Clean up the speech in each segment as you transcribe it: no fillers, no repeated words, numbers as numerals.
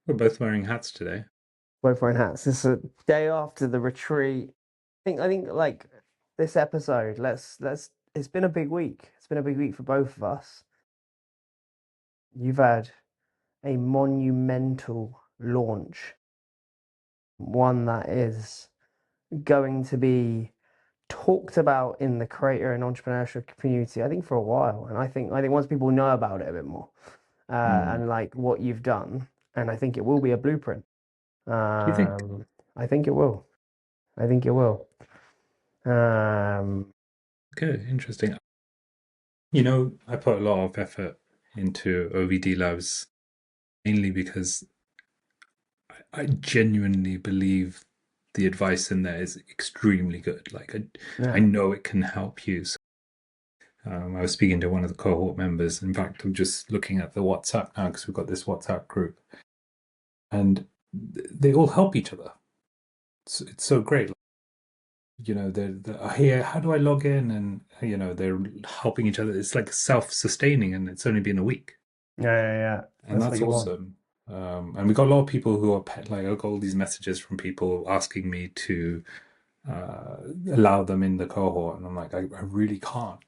We're both wearing hats today. Both wearing hats. It's a day after the retreat. I think like this episode, let's it's been a big week. It's been a big week for both of us. You've had a monumental launch, one that is going to be talked about in the creator and entrepreneurship community, I think for a while. And I think once people know about it a bit more, Mm. and like what you've done, and I think it will be a blueprint. Do you think? Um, I think it will. I think it will. Um, Okay, interesting. I put a lot of effort into OVD Labs mainly because I genuinely believe the advice in there is extremely good. I yeah. know it can help you. So, I was speaking to one of the cohort members. In fact, I'm just looking at the WhatsApp now because we've got this WhatsApp group, and they all help each other. It's so great. They're here. How do I log in? And they're helping each other. It's like self-sustaining, and it's only been a week, Yeah, yeah, yeah. and That's what that's you want. awesome. And we got a lot of people who are like, I got all these messages from people asking me to allow them in the cohort, and I'm like, I really can't.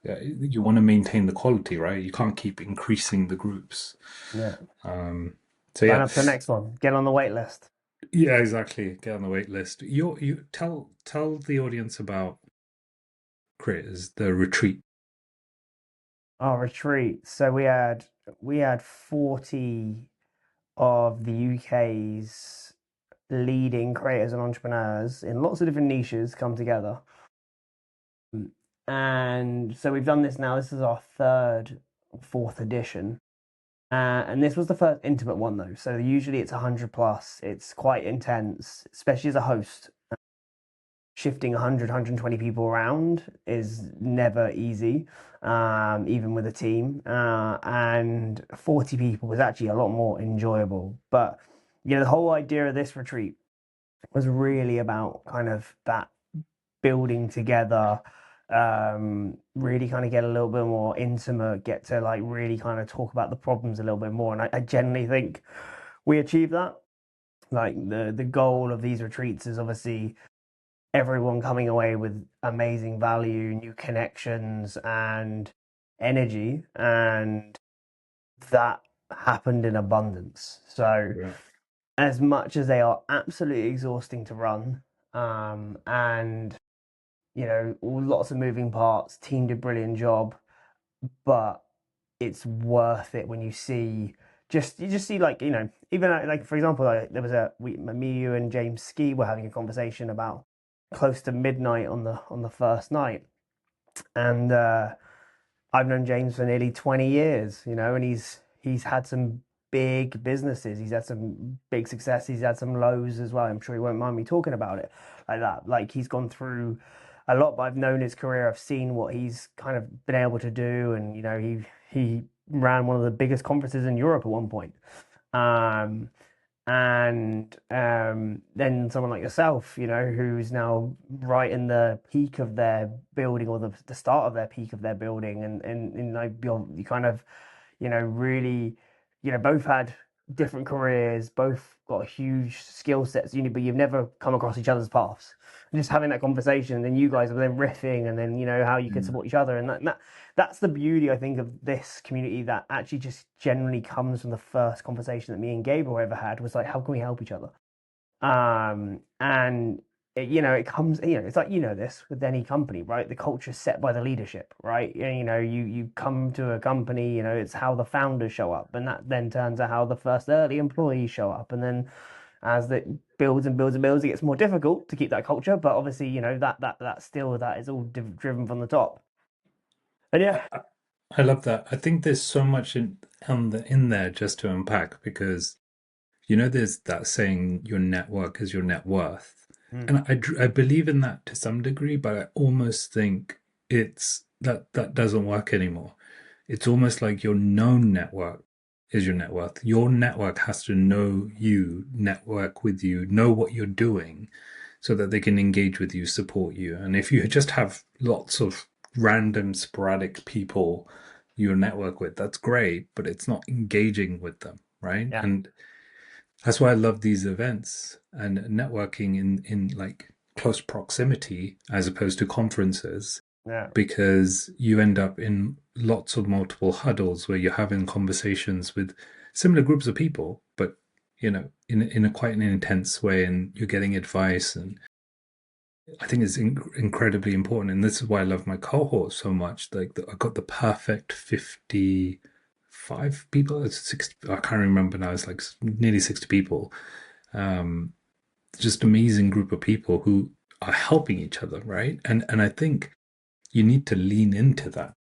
Yeah, you want to maintain the quality, right? You can't keep increasing the groups. Yeah. Um, so Sign yeah, up to the next one. Get on the wait list. yeah, exactly. Get on the wait list. You tell the audience about Creators, the retreat. Our retreat. So we had 40 of the UK's leading creators and entrepreneurs in lots of different niches come together. And so we've done this now. This is our third, fourth edition. And this was the first intimate one though. So usually it's 100 plus. It's quite intense, especially as a host. Shifting 100, 120 people around is never easy, even with a team. And 40 people was actually a lot more enjoyable. But, the whole idea of this retreat was really about kind of that building together, really kind of get a little bit more intimate, get to like really kind of talk about the problems a little bit more. And I genuinely think we achieved that. Like the goal of these retreats is obviously everyone coming away with amazing value, new connections, and energy. And that happened in abundance. So, Yeah. as much as they are absolutely exhausting to run, and lots of moving parts, team did a brilliant job, but it's worth it when you see you just see like even like for example there was me you and James Ski were having a conversation about close to midnight on the first night, and I've known James for nearly 20 years, and he's had some big businesses, he's had some big success, he's had some lows as well. I'm sure he won't mind me talking about it like that. Like he's gone through a lot, but I've known his career, I've seen what he's kind of been able to do, and he ran one of the biggest conferences in Europe at one point. Um, and then someone like yourself, who's now right in the peak of their building, or the start of their peak of their building, and like you kind of, really, both had different careers, both got huge skill sets, but you've never come across each other's paths. And just having that conversation, and then you guys are then riffing, and then how you could Mm. support each other, and that's the beauty, I think, of this community that actually just generally comes from the first conversation that me and Gabriel ever had was like, how can we help each other? And it comes, it's like, this with any company, right? The culture is set by the leadership, right? You come to a company, it's how the founders show up, and that then turns to how the first early employees show up. And then as it builds and builds and builds, it gets more difficult to keep that culture. But obviously, that still that is all driven from the top. And I, yeah, I I love that. I think there's so much in there just to unpack because there's that saying, your network is your net worth. mm, And I believe in that to some degree, but I almost think that doesn't work anymore. It's almost like your known network is your net worth. Your network has to know you, network with you, know what you're doing so that they can engage with you, support you. And if you just have lots of random, sporadic people you network with, that's great, but it's not engaging with them, right? yeah, And That's why I love these events and networking in like close proximity as opposed to conferences, Yeah. because you end up in lots of multiple huddles where you're having conversations with similar groups of people, but in a quite an intense way, and you're getting advice. And I think it's incredibly important, and this is why I love my cohort so much. Like I got the perfect 55 people. It's 60, I can't remember now. It's like nearly 60 people. Um, just amazing group of people who are helping each other, right? And I think you need to lean into that.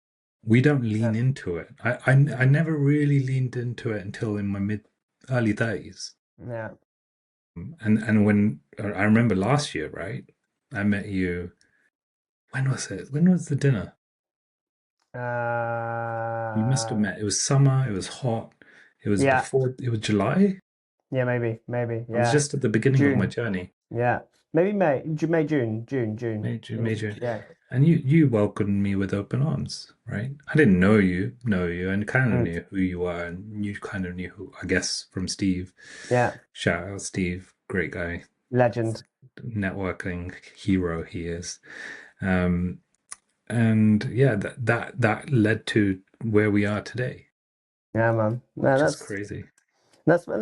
We don't lean Yeah. into it. I never really leaned into it until in my mid early 30s. Yeah. And when I remember last year, right? I met you. When was it? When was the dinner? We must have Uh, met. It was summer. It was hot. It was yeah. before. It was July. Yeah. Maybe. I was Yeah. just at the beginning of my June. journey. Yeah. Maybe May. May. June. Major, Beginning major. Yeah. And you welcomed me with open arms, right? I didn't know you, and kind of Mm. knew who you were, and you kind of knew who, I guess, from Steve. Yeah. Shout out Steve, great guy, Legend. networking hero he is. Um, and yeah, that led to where we are today, Yeah, man. No, which is crazy. that's what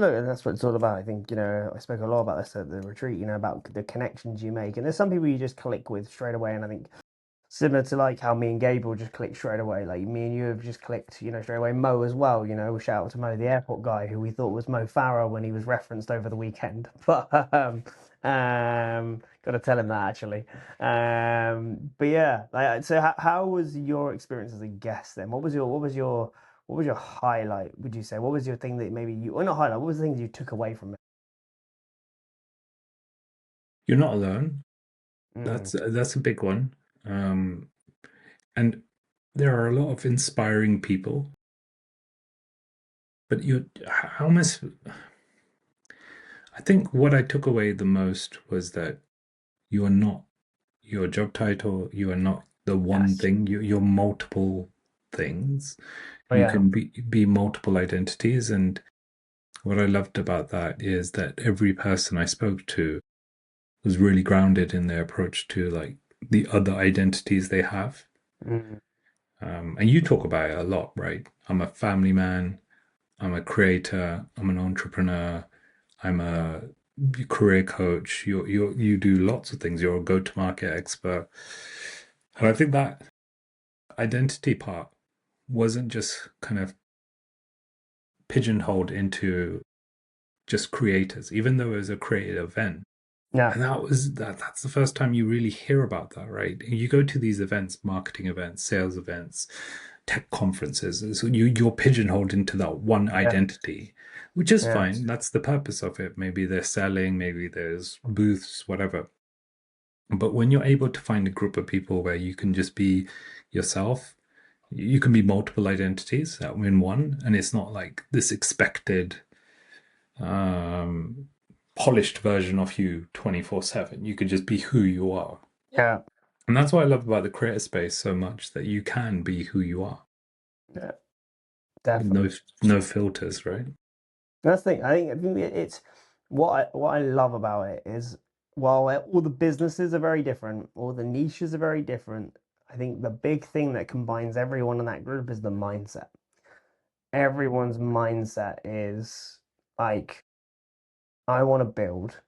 it's all about. I think, I spoke a lot about this at the retreat, about the connections you make. And there's some people you just click with straight away. And I think similar to like how me and Gabriel just clicked straight away. Like me and you have just clicked, straight away. Mo as well, shout out to Mo, the airport guy who we thought was Mo Farah when he was referenced over the weekend. But got to tell him that actually. But yeah, like, so how was your experience as a guest then? What was your highlight, would you say? What was your thing that maybe well, not highlight, what was the things you took away from it? You're not alone. Mm, That's a big one. Um, and there are a lot of inspiring people, but you, how much? I think what I took away the most was that you are not your job title, you are not the one yes. thing, you're multiple things. Oh You yeah. can be multiple identities. And what I loved about that is that every person I spoke to was really grounded in their approach to like the other identities they have. Mm, And you talk about it a lot, right? I'm a family man, I'm a creator, I'm an entrepreneur, I'm a career coach. You do lots of things. You're a go-to-market expert. And I think that identity part wasn't just kind of pigeonholed into just creators, even though it was a creative event. yeah. And that's the first time you really hear about that, right? You go to these events, marketing events, sales events, tech conferences, so you're pigeonholed into that one Yeah. identity, which is Yeah. fine. That's the purpose of it. Maybe they're selling, maybe there's booths, whatever. But when you're able to find a group of people where you can just be yourself, you can be multiple identities in one, and it's not like this expected, um, polished version of you 24/7. You could just be who you are. Yeah. And that's what I love about the creator space so much, that you can be who you are Yeah. with no Definitely. no filters, right? That's the thing. I think it's what I love about it is while all the businesses are very different, all the niches are very different. I think the big thing that combines everyone in that group is the mindset. Everyone's mindset is like, I want to build,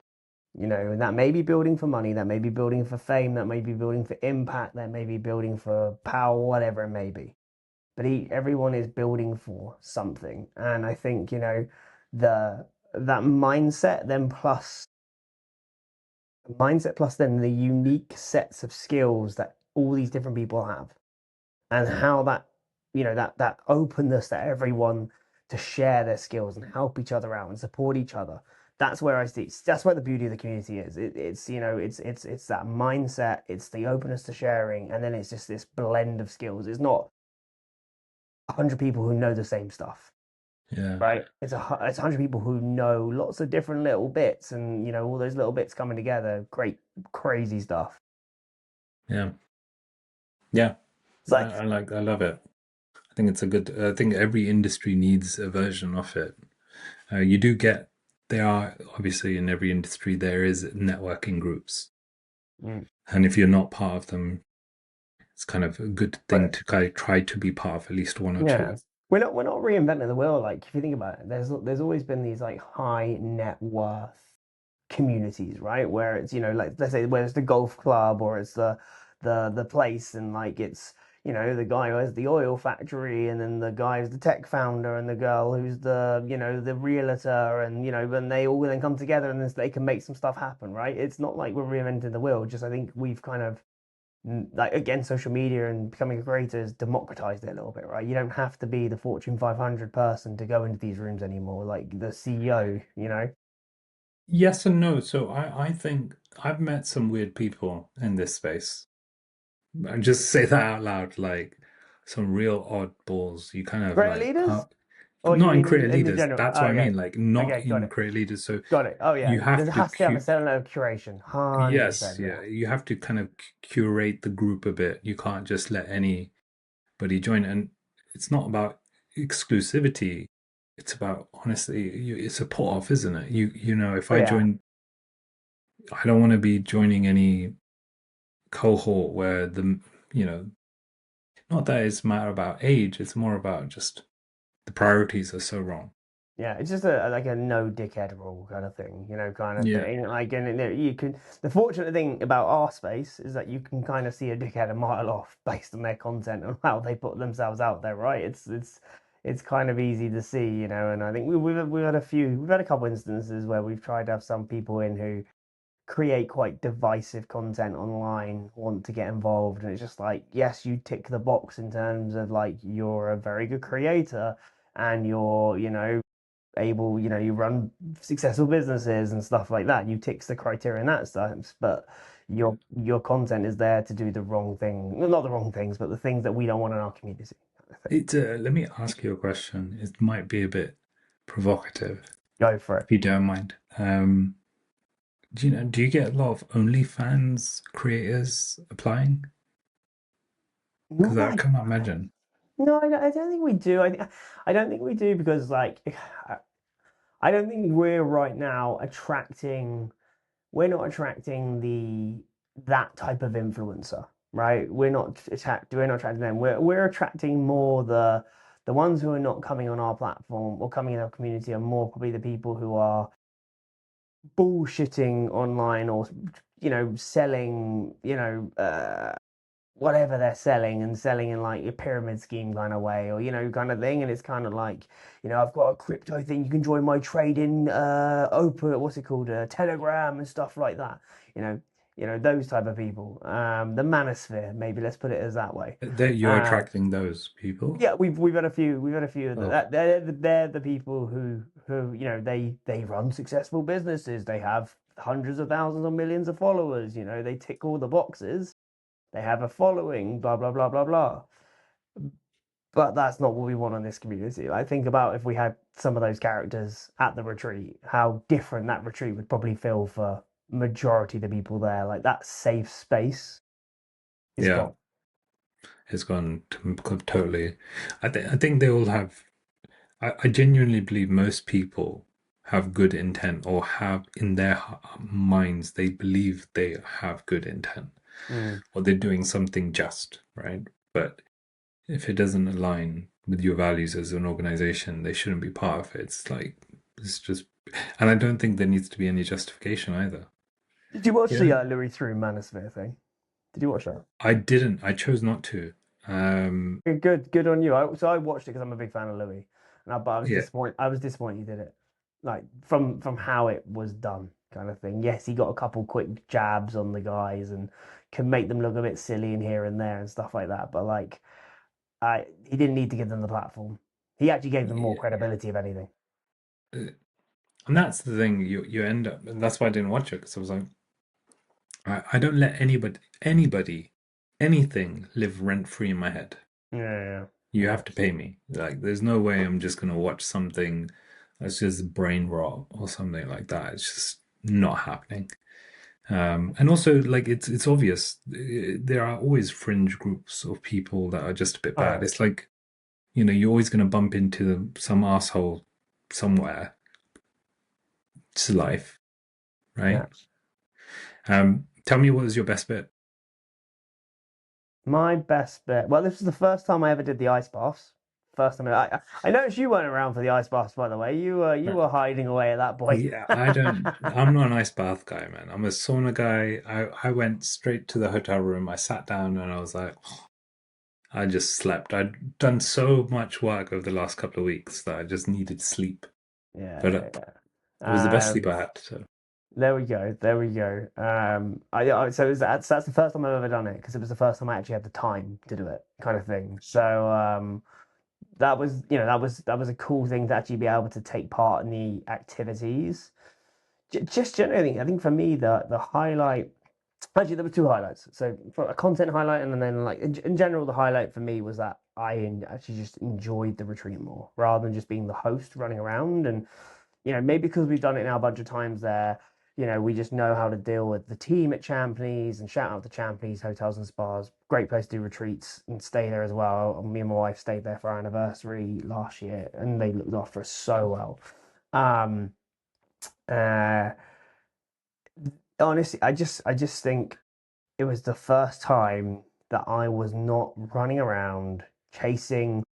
and that may be building for money, that may be building for fame, that may be building for impact, that may be building for power, whatever it may be. But everyone is building for something. And I think, the that mindset then plus then the unique sets of skills that all these different people have, and how that, that openness that everyone to share their skills and help each other out and support each other. That's where I see. That's where the beauty of the community is. It's that mindset. It's the openness to sharing, and then it's just this blend of skills. It's not 100 people who know the same stuff, Yeah, right? It's 100 people who know lots of different little bits, and all those little bits coming together. Great, crazy stuff. yeah, yeah. It's like, I love it. I think it's a good. I think every industry needs a version of it. You do get there are obviously in every industry there is networking groups, Mm. and if you're not part of them, it's kind of a good thing But to kind of try to be part of at least one or two. yeah, we're not reinventing the wheel. Like if you think about it, there's always been these like high net worth communities, right? Where it's, like let's say where it's the golf club or it's the place, and like it's, the guy who has the oil factory, and then the guy who's the tech founder, and the girl who's the realtor, and when they all then come together and then they can make some stuff happen, right? It's not like we're reinventing the wheel. Just I think we've kind of like again, social media and becoming a creator has democratized it a little bit, right? You don't have to be the Fortune 500 person to go into these rooms anymore, like the CEO, you know? Yes and no. So I think I've met some weird people in this space. I just say that out loud, like some real oddballs. You kind of Creator like, leaders? Or you not in mean creative in the leaders. general? That's Oh, what I okay. mean. Like not Okay, got in it. creative leaders. So Got it. Oh, yeah. you There have to has to have a certain level of curation. yes, 100%. yeah, Yeah. you have to kind of curate the group a bit. You can't just let anybody join. And it's not about exclusivity. It's about honestly, it's a put off, isn't it? If Oh, I yeah. join, I don't want to be joining any cohort where you know, not that it's a matter about age. It's more about just the priorities are so wrong. Yeah, it's just a like a no dickhead rule kind of thing, kind of Yeah, thing. Like, and you can. The fortunate thing about our space is that you can kind of see a dickhead a mile off based on their content and how they put themselves out there, right? It's kind of easy to see, And I think we've had a couple instances where we've tried to have some people in who create quite divisive content online, want to get involved, and it's just like, yes, you tick the box in terms of like you're a very good creator and you're, able, you run successful businesses and stuff like that. You ticks the criteria in that sense, but your content is there to do the wrong thing. Well, not the wrong things, but the things that we don't want in our community, kind of thing. let me ask you a question. It might be a bit provocative, Go for it. if you don't mind. Do you get a lot of OnlyFans creators applying? Because No, I cannot imagine. no, I don't think we do. I don't think we do because like I don't think we're right now attracting. We're not attracting the that type of influencer, right? We're not attracting them. We're attracting more the ones who are not coming on our platform or coming in our community are more probably the people who are bullshitting online or selling whatever they're selling and selling in like a pyramid scheme kind of way or kind of thing, and it's kind of like, I've got a crypto thing, you can join my trading open, what's it called, Telegram and stuff like that, you know those type of people, the manosphere, maybe, let's put it as that way. That you're uh attracting those people? yeah, we've had a few of Oh, that. They're the people who they run successful businesses, they have hundreds of thousands or millions of followers, they tick all the boxes, they have a following, blah blah blah blah blah. But that's not what we want in this community. Like, think about if we had some of those characters at the retreat, how different that retreat would probably feel for majority of the people there. Like, that safe space is yeah, gone. it's gone totally. I think they all have. I genuinely believe most people have good intent or have in their minds they believe they have good intent Mm. or they're doing something just, right? But if it doesn't align with your values as an organization, they shouldn't be part of it. It's like it's just, and I don't think there needs to be any justification either. Did you watch Yeah, the Louis through Manosphere thing? Did you watch that? I didn't. I chose not to. Good on you. So I watched it because I'm a big fan of Louis, but I was Yeah, disappointed. I was disappointed you did it, like from how it was done, kind of thing. Yes, he got a couple quick jabs on the guys and can make them look a bit silly in here and there and stuff like that. But like, he didn't need to give them the platform. He actually gave them more yeah. credibility, if anything. And that's the thing. You end up, and that's why I didn't watch it because I was like, I don't let anybody, anything live rent free in my head. Yeah, You yeah, have to pay me. Like, there's no way I'm just gonna watch something that's just brain rot or something like that. It's just not happening. And also, like, it's obvious there are always fringe groups of people that are just a bit oh bad. yeah. It's like, you're always gonna bump into some asshole somewhere It's life, Yeah. right? Tell me what was your best bit? My best bit. Well, this was the first time I ever did the ice baths. First time I noticed you weren't around for the ice baths, by the way. You were hiding away at that point. Yeah, I'm not an ice bath guy, man. I'm a sauna guy. I went straight to the hotel room. I sat down and I was like, I just slept. I'd done so much work over the last couple of weeks that I just needed sleep. Yeah, But yeah, it was the best yeah. sleep I had. So There we go. There we go. So that's the first time I've ever done it because it was the first time I actually had the time to do it, kind of thing. So that was, that was a cool thing to actually be able to take part in the activities. Just generally, I think for me the highlight. Actually, there were two highlights. So for a content highlight, and then like in general, the highlight for me was that actually just enjoyed the retreat more rather than just being the host running around. And maybe because we've done it now a bunch of times there, we just know how to deal with the team at Champneys, and shout out to Champneys Hotels and Spas. Great place to do retreats and stay there as well. Me and my wife stayed there for our anniversary last year, and they looked after us so well. Um, uh, Honestly, I just think it was the first time that I was not running around chasing.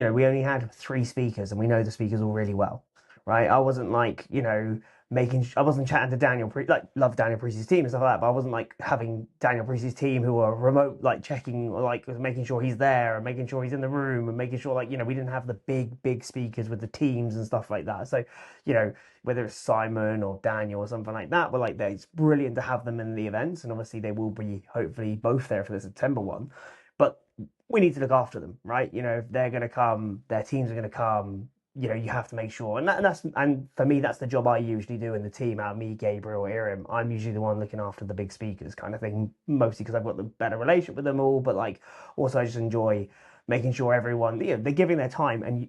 We only had three speakers and we know the speakers all really well, right? I wasn't like, I wasn't chatting to like, love Daniel Priest's team and stuff like that, but I wasn't like having Daniel Priest's team who are remote, like checking, or like making sure he's there and making sure he's in the room and making sure, like, we didn't have the big speakers with the teams and stuff like that. So, you know, whether it's Simon or Daniel or something like that, but like, it's brilliant to have them in the events. And obviously, they will be hopefully both there for the September one. But we need to look after them, right? If they're going to come, their teams are going to come. You have to make sure, and for me, that's the job I usually do in the team. Out of me, Gabriel, or Irim, I'm usually the one looking after the big speakers, kind of thing. Mostly because I've got the better relationship with them all, but like also I just enjoy making sure everyone, they're giving their time, and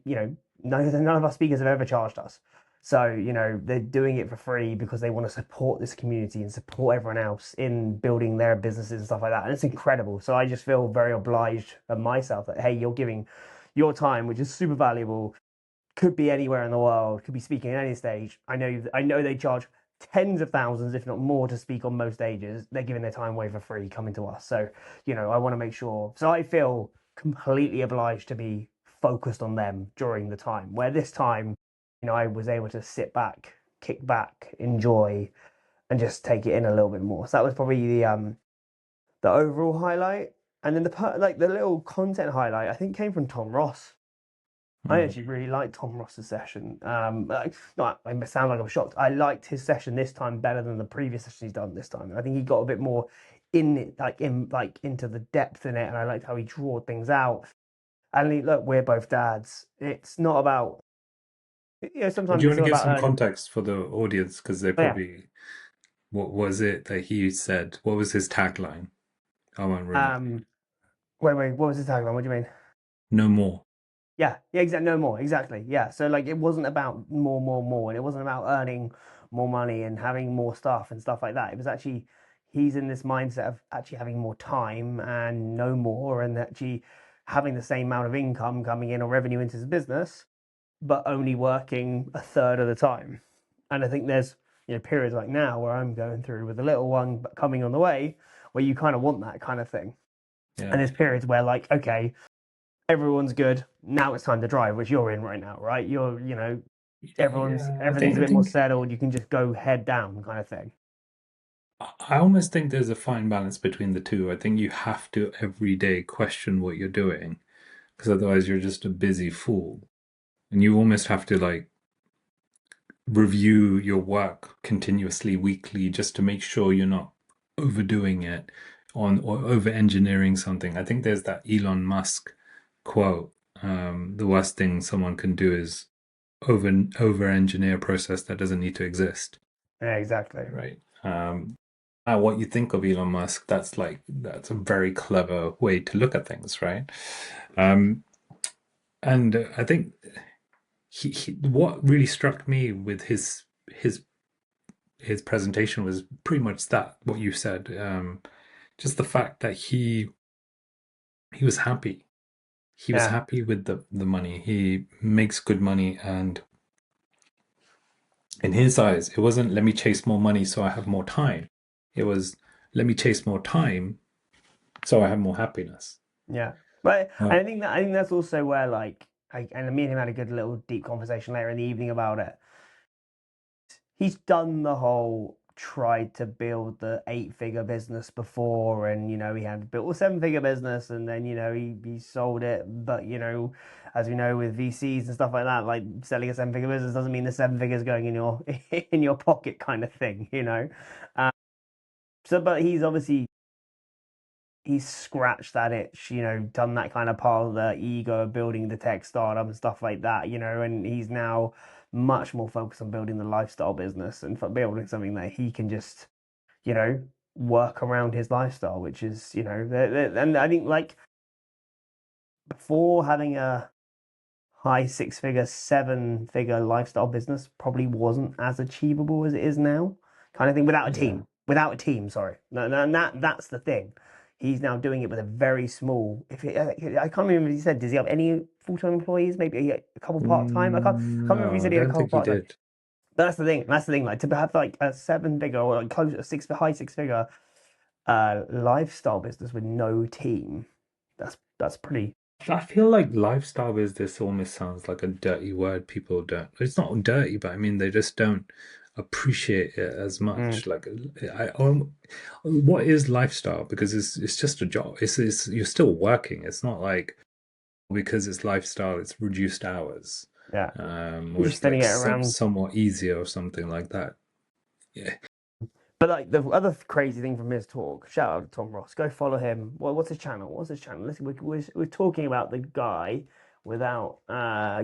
none of our speakers have ever charged us. So, they're doing it for free because they want to support this community and support everyone else in building their businesses and stuff like that. And it's incredible. So I just feel very obliged of myself that, hey, you're giving your time, which is super valuable, could be anywhere in the world, could be speaking at any stage. I know they charge tens of thousands, if not more, to speak on most stages. They're giving their time away for free coming to us. So, I want to make sure. So I feel completely obliged to be focused on them during the time. Where this time, I was able to sit back, kick back, enjoy, and just take it in a little bit more. So that was probably the overall highlight. And then the little content highlight I think came from Tom Ross. I mm. actually really liked Tom Ross's session. No, I sound like I'm shocked. I liked his session this time better than the previous session he's done this time. I think he got a bit more in it, like into the depth in it, and I liked how he drawed things out. And look, we're both dads. It's not about, Would sometimes you it's want to all give about some earning. context for the audience? Because they But yeah. probably, what was it that he said? What was his tagline? I won't ruin it. Wait. What was his tagline? What do you mean? No more. Yeah, exactly. No more, exactly. Yeah. So like, it wasn't about more, and it wasn't about earning more money and having more stuff and stuff like that. It was actually he's in this mindset of actually having more time and no more, and actually having the same amount of income coming in or revenue into his business, but only working a third of the time. And I think there's periods like now where I'm going through with a little one but coming on the way, where you kind of want that kind of thing. And Yeah. there's periods where, like, okay, everyone's good. Now it's time to drive, which you're in right now, right? Yeah, Everything's a I bit more think settled. You can just go head down, kind of thing. I almost think there's a fine balance between the two. I think you have to every day question what you're doing, because otherwise you're just a busy fool. And you almost have to like review your work continuously, weekly, just to make sure you're not overdoing it on or over engineering something. I think there's that Elon Musk quote. The worst thing someone can do is over engineer a process that doesn't need to exist. Yeah, exactly. Right. What you think of Elon Musk, that's a very clever way to look at things, right? Um, and I think what really struck me with his his presentation was pretty much that what you said. Just the fact that he was happy. He was Yeah, happy with the money. He makes good money, and In his eyes, it wasn't let me chase more money so I have more time. It was let me chase more time so I have more happiness. Yeah, but Uh, I think that's also where and me and him had a good little deep conversation later in the evening about it. He's done the whole tried to build the 8-figure business before, and he had built a 7-figure business, and then he sold it. But as we know with VCs and stuff like that, like selling a 7-figure business doesn't mean the 7 figures going in your in your pocket kind of thing. Um, so, but he's scratched that itch, done that kind of part of the ego of building the tech startup and stuff like that, and he's now much more focused on building the lifestyle business and for building something that he can just, you know, work around his lifestyle, which is, and I think like before having a high 6-figure, 7-figure lifestyle business probably wasn't as achievable as it is now, kind of thing, without a yeah. team. Without a team, sorry. No, no, and that's the thing. He's now doing it with a very small. I can't remember if he said, does he have any full-time employees? Maybe a couple part-time. I can't remember if he No, I said he had a don't couple think he part-time. did. But that's the thing. That's the thing. Like to have like a 7-figure or like close to high 6-figure lifestyle business with no team. That's pretty. I feel like lifestyle business almost sounds like a dirty word. People don't, it's not dirty, but I mean, they just don't appreciate it as Mm, much. Like, what is lifestyle? Because it's just a job. It's you're still working. It's not like because it's lifestyle, it's reduced hours, yeah. He's or just it's spending like it around. somewhat easier or something like that. Yeah. But like the other crazy thing from his talk, shout out to Tom Ross. Go follow him. What's his channel? What's his channel? Listen, we're talking about the guy without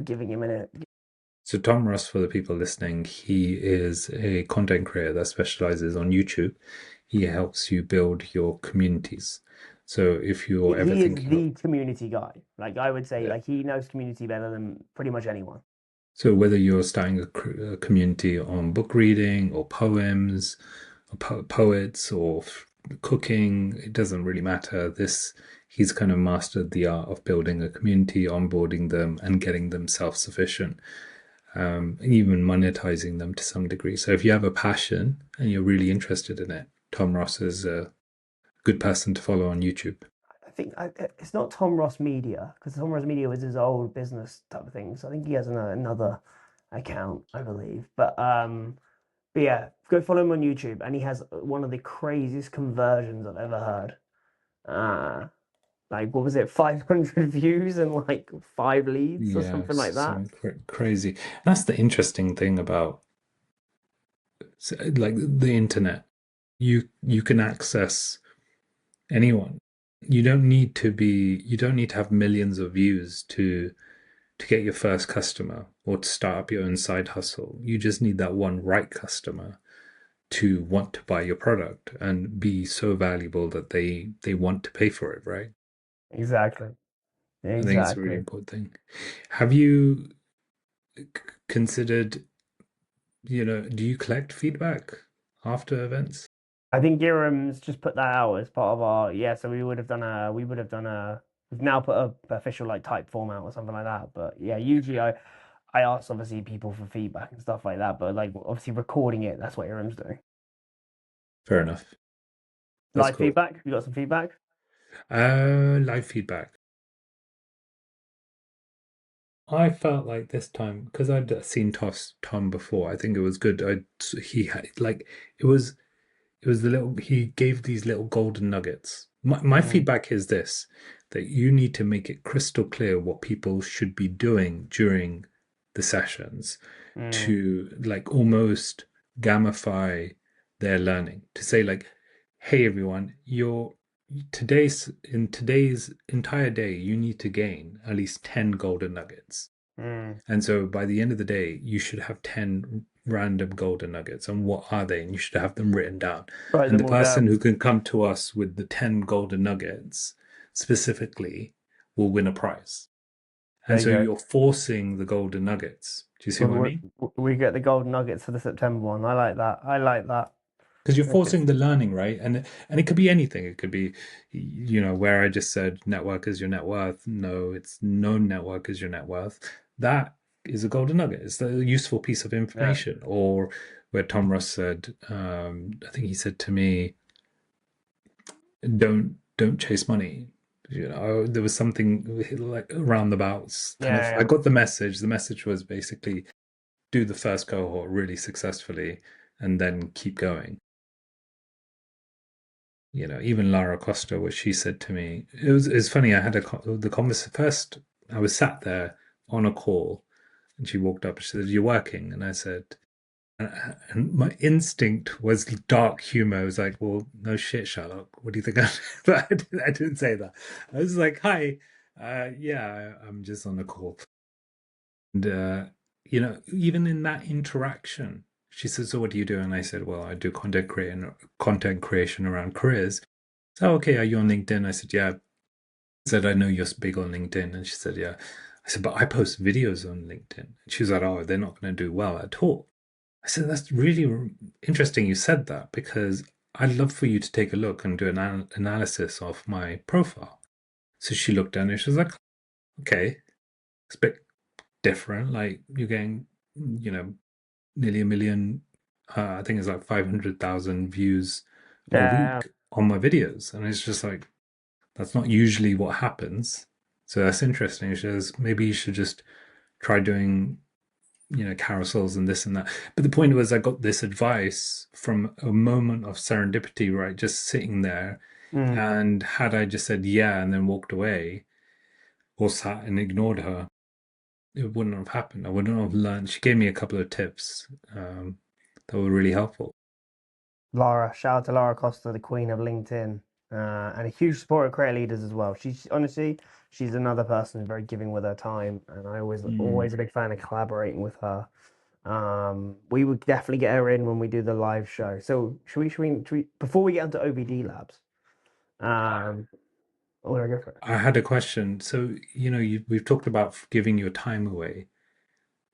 giving him a. So Tom Ross, for the people listening, he is a content creator that specializes on YouTube. He helps you build your communities. So if you're ever He is thinking of, the community guy. Like I would say, yeah. like he knows community better than pretty much anyone. So whether you're starting a community on book reading or poems, or poets or cooking, it doesn't really matter. He's kind of mastered the art of building a community, onboarding them, and getting them self-sufficient. Even monetizing them to some degree. So if you have a passion and you're really interested in it, Tom Ross is a good person to follow on YouTube. I think it's not Tom Ross Media because Tom Ross Media was his old business type of thing. So I think he has another account, I believe. But yeah, go follow him on YouTube, and he has one of the craziest conversions I've ever heard. Uh, like what was it, 500 views and like 5 leads or Yeah, something like that. something crazy. That's the interesting thing about like the internet. You can access anyone. You don't need to have millions of views to get your first customer or to start up your own side hustle. You just need that one right customer to want to buy your product and be so valuable that they want to pay for it, right? Exactly. I think it's a really Exactly. important thing. Have you considered, do you collect feedback after events? I think Giram's just put that out as part of our yeah. So we've now put a official like type format or something like that. But yeah, usually I ask obviously people for feedback and stuff like that. But like obviously recording it, that's what Giram's doing. Fair enough. That's Live cool. feedback. You got some feedback? Live feedback. I felt like this time because I'd seen Tom before. I think it was good. He had like it was It was the little, he gave these little golden nuggets. My Mm, feedback is this, that you need to make it crystal clear what people should be doing during the sessions mm, to like almost gamify their learning. To say like, hey everyone, today's entire day, you need to gain at least 10 golden nuggets. mm. And so by the end of the day, you should have 10 random golden nuggets. And what are they? And you should have them written down. Write And the them all person down. who can come to us with the 10 golden nuggets specifically will win a prize. There And you so go. you're forcing the golden nuggets. Do you see We, what I we, mean? we get the golden nuggets for the September one. I like that. I like that. Because you're If it's forcing the learning, right? And it could be anything. It could be, where I just said network is your net worth. No, it's no network is your net worth. That is a golden nugget. It's a useful piece of Yeah. information. Or where Tom Russ said, I think he said to me, don't chase money. You know, there was something like roundabouts kind of. Yeah, I yeah. got the message. The message was basically do the first cohort really successfully, and then keep going. You know, even Lara Costa, what she said to me, it's funny. I had the conversation first. I was sat there on a call, and she walked up. She said, "You're working," and I said, and my instinct was dark humor. I was like, "Well, no shit, Sherlock. What do you think?" But I didn't say that. I was like, "Hi, yeah, I'm just on a call." And you know, even in that interaction, she said, "So what do you do?" And I said, "Well, I do content creation around careers." So, okay, are you on LinkedIn? I said, "Yeah." I said, "I know you're big on LinkedIn," and she said, "Yeah." I said, "But I post videos on LinkedIn." And she was like, "Oh, they're not going to do well at all." I said, "That's really interesting you said that because I'd love for you to take a look and do an analysis of my profile." So she looked at it and she was like, "Okay, it's a bit different. Like you're getting, you know, nearly a million, I think it's like 500,000 views a Yeah. week on my videos." And it's just like, that's not usually what happens. So that's interesting. She says, maybe you should just try doing, you know, carousels and this and that. But the point was, I got this advice from a moment of serendipity, right? Just sitting there. Mm. And had I just said yeah and then walked away or sat and ignored her, it wouldn't have happened. I wouldn't have learned. She gave me a couple of tips that were really helpful. Laura, shout out to Laura Costa, the queen of LinkedIn, and a huge supporter of creator leaders as well. She's honestly, she's another person who's very giving with her time, and I Mm. always a big fan of collaborating with her. We would definitely get her in when we do the live show. So before we get into OBD labs, um, oh, I go for it. I had a question. So, you know, we've talked about giving your time away.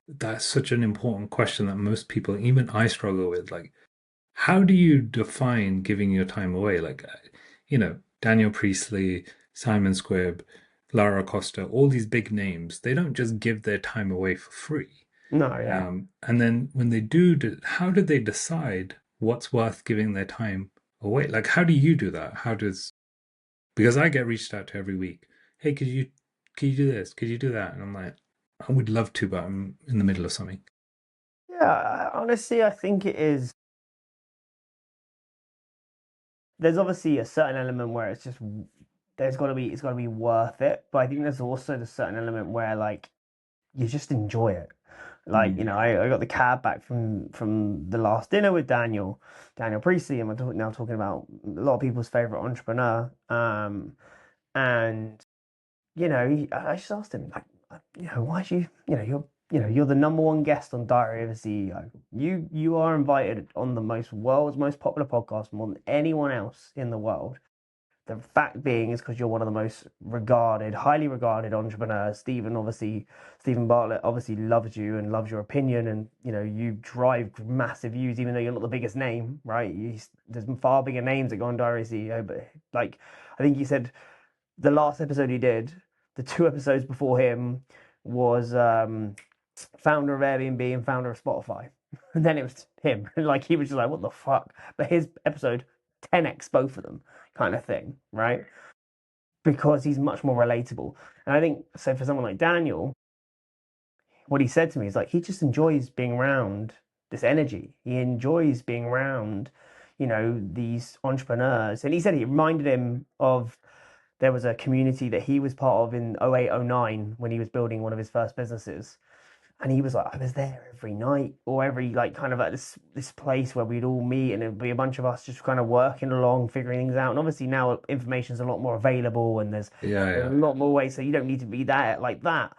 That's such an important question that most people, even I, struggle with. Like, how do you define giving your time away? Like, you know, Daniel Priestley, Simon Squibb, Lara Costa, all these big names, they don't just give their time away for free. No, yeah. And then when they do, how do they decide what's worth giving their time away? Like, how do you do that? How does, because I get reached out to every week. Hey, could you do this? Could you do that? And I'm like, I would love to, but I'm in the middle of something. Yeah, honestly, I think it is. There's obviously a certain element where it's just it's got to be worth it. But I think there's also the certain element where like you just enjoy it. Like, Mm. I got the cab back from the last dinner with Daniel Priestley, and now talking about a lot of people's favorite entrepreneur. And I just asked him like, why do you're the number one guest on Diary of a CEO. You are invited on the world's most popular podcast more than anyone else in the world. The fact being is because you're one of the most highly regarded entrepreneurs. Stephen Bartlett obviously loves you and loves your opinion, and you drive massive views, even though you're not the biggest name, right? There's far bigger names that go on Diary CEO, but like I think he said the last episode he did, the two episodes before him was founder of Airbnb and founder of Spotify. And then it was him. Like he was just like, what the fuck? But his episode 10x both of them kind of thing, right? Because he's much more relatable. And I think so for someone like Daniel, what he said to me is like he just enjoys being around this energy. He enjoys being around, these entrepreneurs. And he said it reminded him of there was a community that he was part of in 0809 when he was building one of his first businesses, and he was like, I was there every night or every like kind of like this place where we'd all meet, and it'd be a bunch of us just kind of working along, figuring things out. And obviously now information's a lot more available, and Yeah, there's a yeah. lot more ways, so you don't need to be that like that.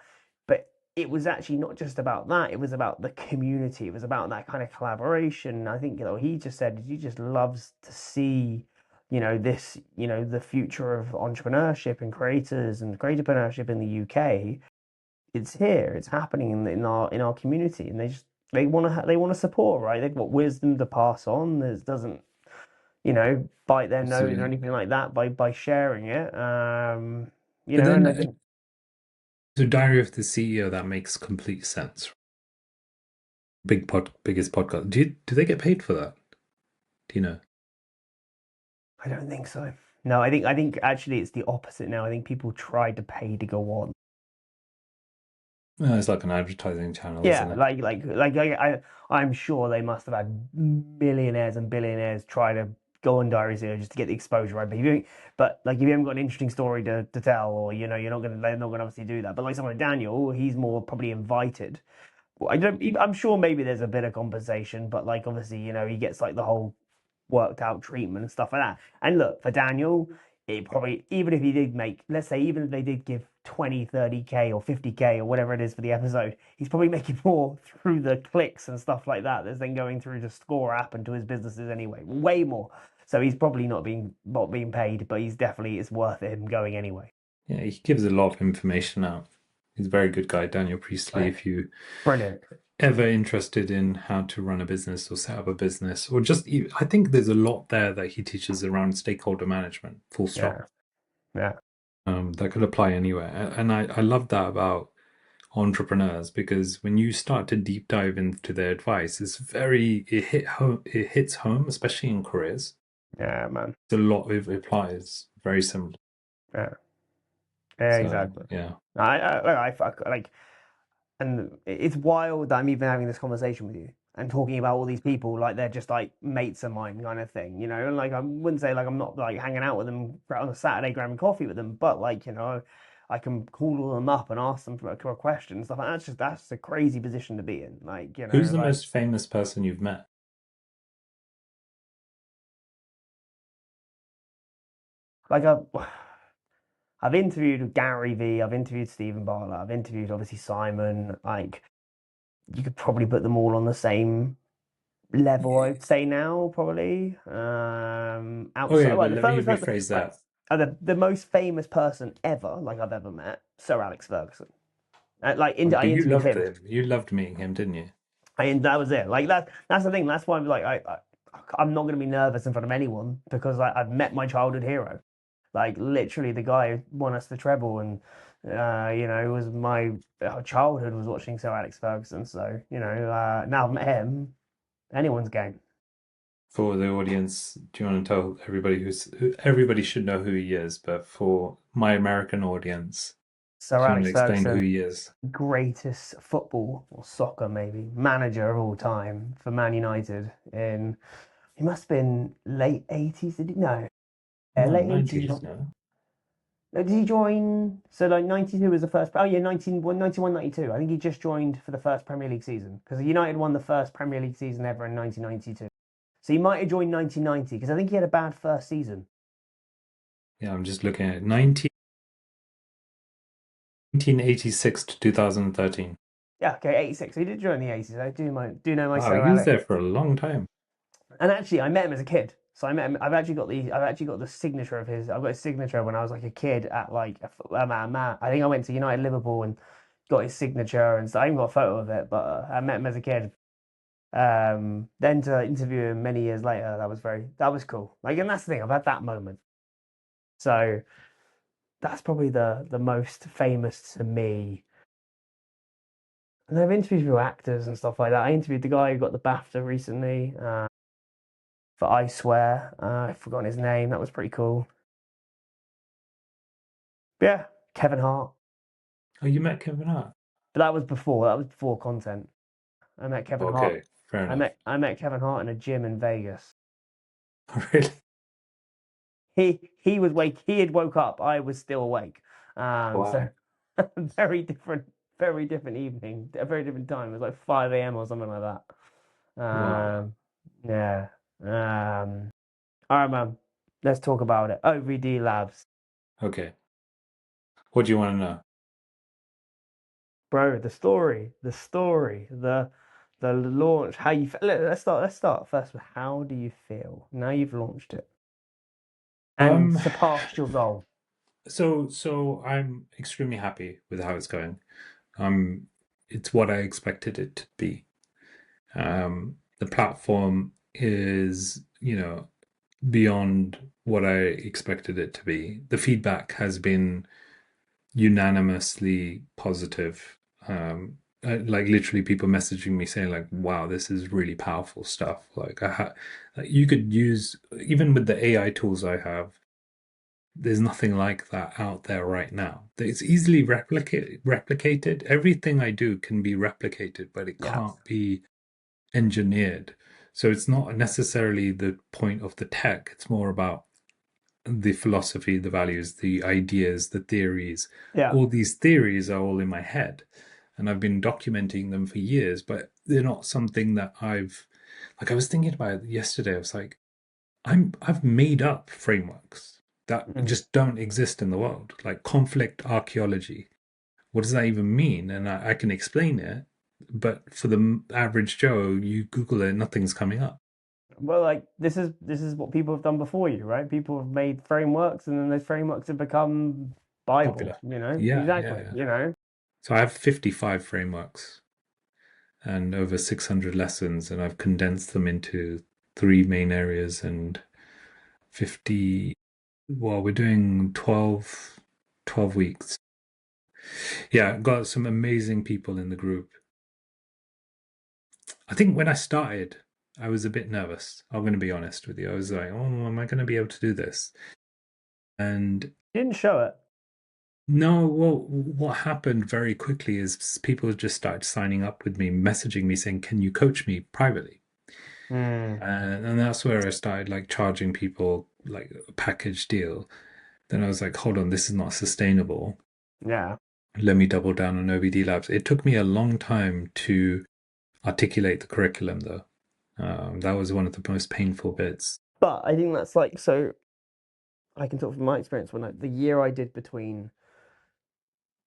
But it was actually not just about that; it was about the community. It was about that kind of collaboration. I think he just said he just loves to see. The future of entrepreneurship and creators and creatorpreneurship in the UK, it's here, it's happening in our community, and they want to support, right? They've got wisdom to pass on. There's doesn't bite their nose or Absolutely. anything like that by sharing it. But And I then think. So Diary of the CEO, that makes complete sense. Biggest podcast. Do they get paid for that? Do you know? I don't think so. No, I think actually it's the opposite now. I think people try to pay to go on. It's like an advertising channel, isn't Yeah, it? I'm sure they must have had millionaires and billionaires try to go on Diary Zero just to get the exposure, right? But like if you haven't got an interesting story to tell, or they're not gonna obviously do that. But like someone like Daniel, he's more probably invited. Well, I'm sure maybe there's a bit of compensation, but like obviously, he gets like the whole worked out treatment and stuff like that. And look, for Daniel, it probably, even if he did make, let's say, even if they did give 20, 30K or 50K or whatever it is for the episode, he's probably making more through the clicks and stuff like that that's then going through the Score app and to his businesses anyway. Way more. So he's probably not being paid, but he's definitely it's worth him going anyway. Yeah, he gives a lot of information out. He's a very good guy, Daniel Priestley. Right. If you Brilliant. ever interested in how to run a business or set up a business, or just, I think there's a lot there that he teaches around stakeholder management, full stop. Yeah. Yeah. That could apply anywhere. And I love that about entrepreneurs because when you start to deep dive into their advice, it hits home, especially in careers. Yeah, man. A lot of it applies very similar. Yeah. Yeah, So exactly. yeah. I and it's wild that I'm even having this conversation with you and talking about all these people like they're just like mates of mine kind of thing, And like I wouldn't say like I'm not like hanging out with them on a Saturday grabbing coffee with them, but like I can call them up and ask them for a question and stuff. And that's a crazy position to be in. Like Who's the most famous person you've met? like I've interviewed Gary V, I've interviewed Stephen Bartlett, I've interviewed obviously Simon. Like you could probably put them all on the same level, I'd say now, probably. Outside, Okay, well, but the let me first person, rephrase right, that. the most famous person ever, like I've ever met, Sir Alex Ferguson. Oh, I but you interviewed loved him. him. You loved meeting him, didn't you? That was it. Like that's the thing. That's why I'm like, I'm not going to be nervous in front of anyone because I've met my childhood hero. Like literally, the guy who won us the treble, and it was my childhood was watching Sir Alex Ferguson. So now I've met him, anyone's game. For the audience, do you want to tell everybody everybody should know who he is, but for my American audience, Sir do you want to Alex explain who Ferguson, he is? greatest football or soccer maybe manager of all time for Man United. He must have been late 80s. Did he? No, No, late 80s. 90s, no. No, did he join? So like 92 was the first. Oh yeah, 91, 92. I think he just joined for the first Premier League season because United won the first Premier League season ever in 1992. So he might have joined 1990 because I think he had a bad first season. Yeah, I'm just looking at 1986 to 2013. Yeah, okay, 86. So he did join the 80s. I do know my Wow, Sir he was Alex. there for a long time. And actually, I met him as a kid. So I met him. I've actually got the signature of his. I've got his signature when I was like a kid at like I think I went to United Liverpool and got his signature, and so I even got a photo of it. But I met him as a kid. Then to interview him many years later, that was cool. Like, and that's the thing. I've had that moment. So that's probably the most famous to me. And I've interviewed with actors and stuff like that. I interviewed the guy who got the BAFTA recently. For I Swear. I've forgotten his name. That was pretty cool. But yeah, Kevin Hart. Oh, you met Kevin Hart? But that was before. That was before content. I met Kevin Hart. Okay, fair I enough. met I met Kevin Hart in a gym in Vegas. Really? He had woke up. I was still awake. So Wow. very different evening. A very different time. It was like 5 a.m. or something like that. Wow. Yeah. All right, man. Let's talk about it. OVD Labs. Okay. What do you want to know? Bro, the launch. How you? Let's start. Let's start first with how do you feel now you've launched it and Um, surpassed your goal? so I'm extremely happy with how it's going. Um, it's what I expected it to be. The platform is, beyond what I expected it to be. The feedback has been unanimously positive. Like literally people messaging me saying like, "Wow, this is really powerful stuff." Like you could use even with the AI tools I have. There's nothing like that out there right now. It's easily replicated. Everything I do can be replicated, but it Yeah, can't be engineered. So it's not necessarily the point of the tech. It's more about the philosophy, the values, the ideas, the theories. yeah. All these theories are all in my head, and I've been documenting them for years, but they're not something that I've like I was thinking about it yesterday. I was like, I've made up frameworks that Mm. just don't exist in the world, like conflict archaeology. What does that even mean? And I can explain it, but for the average Joe, you Google it, nothing's coming up. Well, like this is what people have done before you, right? People have made frameworks, and then those frameworks have become Bible. Popular. Yeah, yeah, Exactly. yeah. So I have 55 frameworks and over 600 lessons, and I've condensed them into three main areas and 50. Well, we're doing 12 weeks. Yeah, got some amazing people in the group. I think when I started, I was a bit nervous. I'm going to be honest with you. I was like, oh, am I going to be able to do this? And Didn't show it. no, well, what happened very quickly is people just started signing up with me, messaging me saying, can you coach me privately? Mm, And that's where I started like charging people like a package deal. Then I was like, hold on, this is not sustainable. yeah. Let me double down on OBD labs. It took me a long time to articulate the curriculum, though. That was one of the most painful bits. But I think that's like so. I can talk from my experience when the year I did between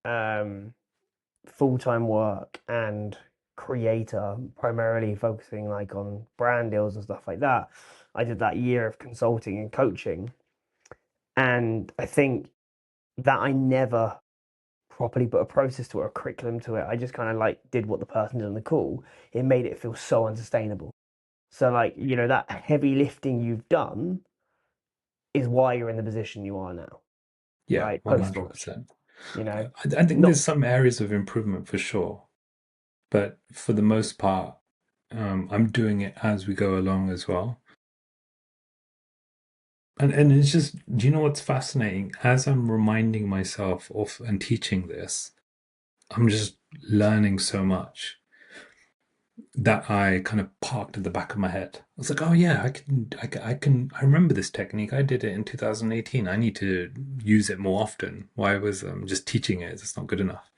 um, full time work and creator, primarily focusing like on brand deals and stuff like that. I did that year of consulting and coaching, and I think that I never properly put a process to it or a curriculum to it. I just kind of like did what the person did on the call. It made it feel so unsustainable. So like, that heavy lifting you've done is why you're in the position you are now, Yeah, right? Post launch, 100%. you know, I think not there's some areas of improvement for sure, but for the most part, I'm doing it as we go along as well. And it's just, do you know what's fascinating? As I'm reminding myself of and teaching this, I'm just learning so much that I kind of parked at the back of my head. I was like, oh yeah, I remember this technique. I did it in 2018. I need to use it more often. Why was just teaching it? It's not good enough.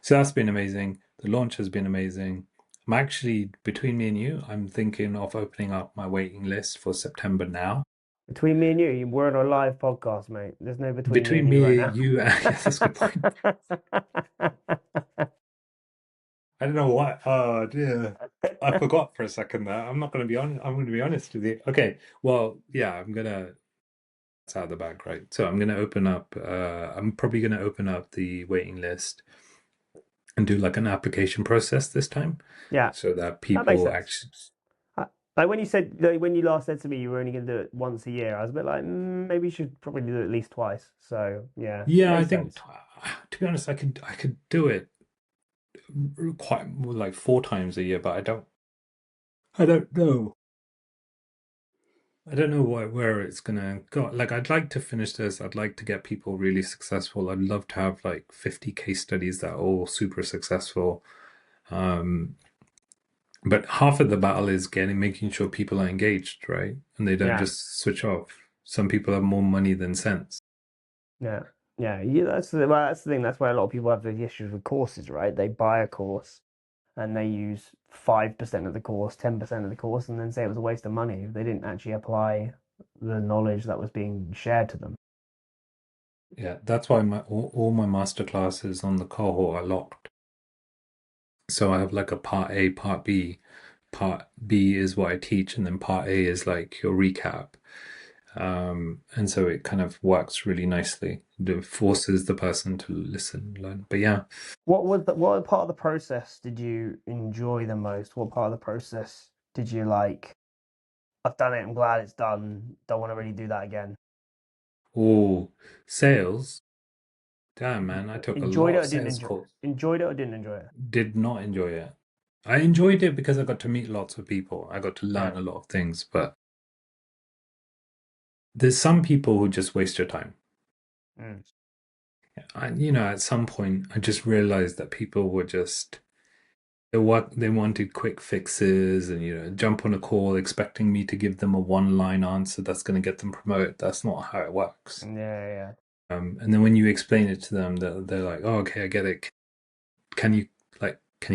So that's been amazing. The launch has been amazing. I'm actually, between me and you, I'm thinking of opening up my waiting list for September now. between me and you. We're on a live podcast, mate. There's no between me Between and you right me, now. you, yeah, that's a good point. I don't know what. Oh dear, I forgot for a second there. I'm not going to be on. I'm going to be honest with you. Okay, well, yeah, I'm gonna. It's out of the bag, right? So I'm going to open up. I'm probably going to open up the waiting list and do like an application process this time, Yeah, so that that makes people sense. actually. Like when you said, like, when you last said to me you were only going to do it once a year, I was a bit like, maybe you should probably do it at least twice. So yeah, Yeah, I makes think sense. to be honest, I could do it quite like 4 times a year, but I don't know. I don't know where it's gonna go. Like, I'd like to finish this. I'd like to get people really successful. I'd love to have like 50 case studies that are all super successful. Um, but half of the battle is making sure people are engaged, right? And they don't Yeah, just switch off. Some people have more money than sense. yeah, yeah. That's the thing. That's why a lot of people have those issues with courses, right? They buy a course and they use 5% of the course, 10% of the course, and then say it was a waste of money. They didn't actually apply the knowledge that was being shared to them. Yeah, that's why all my master classes on the cohort are locked. So I have like a part A, part B. Part B is what I teach, and then part A is like your recap. And so it kind of works really nicely. It forces the person to listen, learn. But yeah, What part of the process did you enjoy the most? What part of the process did you like? I've done it. I'm glad it's done. Don't want to really do that again. all sales. Damn, man, I took a Enjoyed lot it of or didn't sales enjoy it? calls. Enjoyed it or didn't enjoy it? Did not enjoy it. I enjoyed it because I got to meet lots of people. I got to Yeah. learn a lot of things, but there's some people who just waste your time. Mm. At some point, I just realized that people were just they wanted quick fixes and jump on a call expecting me to give them a one-line answer that's going to get them promoted. That's not how it works. Yeah, yeah. And then when you explain it to them, they're like, "Oh, okay, I get it. Can you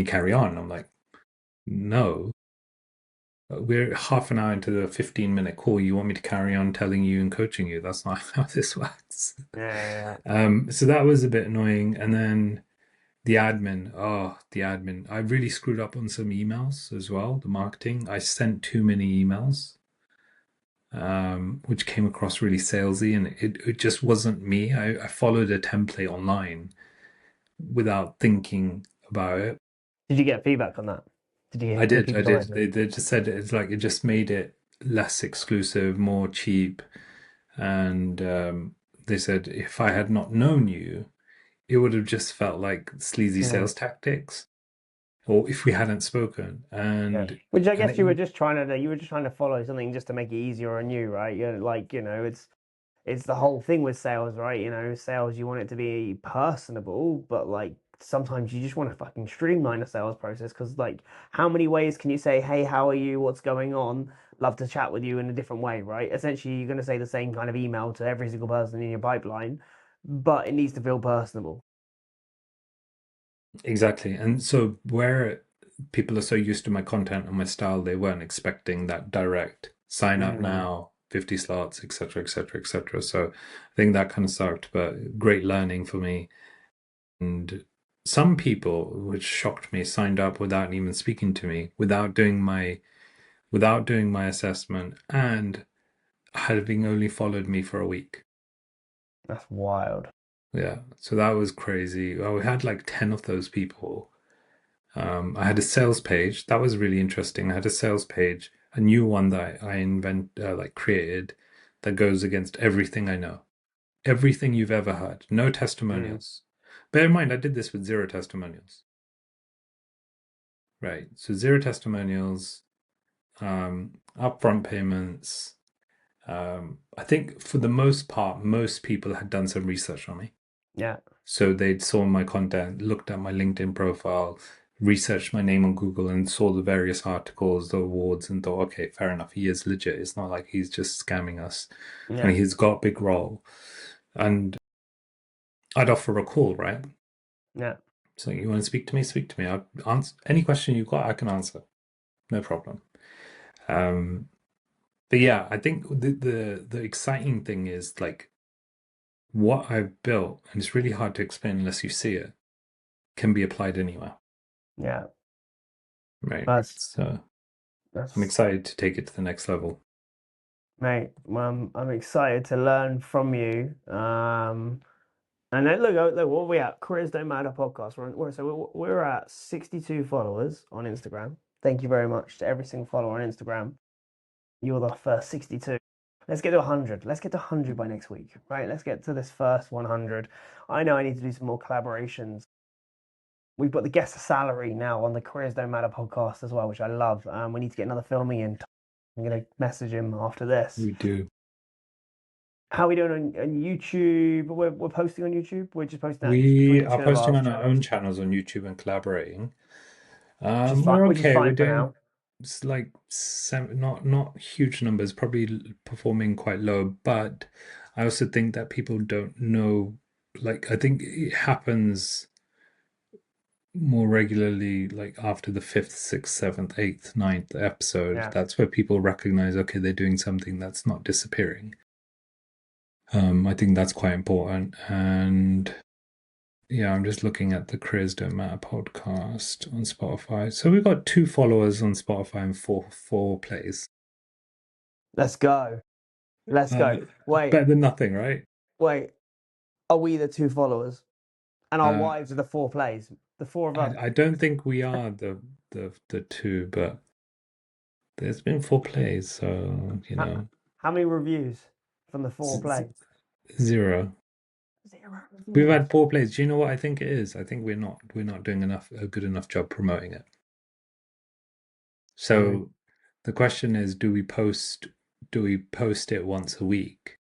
carry on?" I'm like, "No, we're half an hour into a 15-minute call. You want me to carry on telling you and coaching you? That's not how this works." Yeah, yeah. So that was a bit annoying. And then the admin. I really screwed up on some emails as well. The marketing. I sent too many emails, which came across really salesy, and it just wasn't me. I followed a template online without thinking about it. Did you get feedback on that? Did I people come did. back to you? They just said it's like it just made it less exclusive, more cheap, and they said if I had not known you, it would have just felt like sleazy Mm. sales tactics, or if we hadn't spoken, Yeah. Which I and guess you were just trying to follow something just to make it easier on you, right? You're like, it's the whole thing with sales, right? Sales, you want it to be personable, but like sometimes you just want to fucking streamline a sales process because like how many ways can you say, "Hey, how are you? What's going on? Love to chat with you," in a different way, right? Essentially, you're going to say the same kind of email to every single person in your pipeline, but it needs to feel personable. exactly. And so where people are so used to my content and my style, they weren't expecting that direct sign up Mm, now, 50 slots, etc., etc., etc. So I think that kind of sucked, but great learning for me. And some people, which shocked me, signed up without even speaking to me, without doing my assessment, and having only followed me for a week. that's wild. Yeah, so that was crazy. Well, we had like 10 of those people. I had a sales page. That was really interesting. I had a sales page, a new one that I created that goes against everything I know. Everything you've ever heard. No Mm, testimonials. Bear in mind, I did this with zero testimonials. Right. So zero testimonials, upfront payments. I think for the most part, most people had done some research on me. yeah, So they'd saw my content, looked at my LinkedIn profile, researched my name on Google, and saw the various articles, the awards, and thought, okay, fair enough, he is legit. It's not like he's just scamming us, and yeah, he's got a big role. And I'd offer a call, right? yeah. So you want to speak to me? Speak to me. I'll answer any question you've got. I can answer, no problem. Um, but yeah, I think the exciting thing is like what I've built, and it's really hard to explain unless you see it, can be applied anywhere, Yeah. right? That's So I'm that's excited to take it to the next level. mate. I'm excited to learn from you. And then look, what are we at? Careers Don't Matter podcast. We're at 62 followers on Instagram. Thank you very much to every single follower on Instagram. You're the first 62. Let's get to 100. Let's get to 100 by next week, right? Let's get to this first 100. I know I need to do some more collaborations. We've got the guest salary now on the Careers Don't Matter podcast as well, which I love. We need to get another filming in. I'm going to message him after this. We do. How are we doing on YouTube? We're posting on YouTube. We're just posting that between We are two of posting our on our own channels, channels on YouTube and collaborating. fine. We're Which is okay. We're fine for doing now. like not huge numbers, probably performing quite low, but I also think that people don't know. Like I think it happens more regularly, like after the fifth, sixth, seventh, eighth, ninth episode. Yeah. That's where people recognize, okay, they're doing something that's not disappearing. I think that's quite important. And yeah, I'm just looking at the Careers Don't Matter podcast on Spotify. So we've got 2 followers on Spotify and four plays. Let's go. Let's Uh, go. Wait, better than nothing, right? wait. Are we the two followers? And our Uh, wives are the four plays. The four of us. I don't think we are the two, but there's been 4 plays, so How, how many reviews from the four z- plays? zero. Zero We've reviews. had poor plays. Do you know what I think it is? I think we're not doing a good enough job promoting it. Mm. So the question is, do we post it once a week?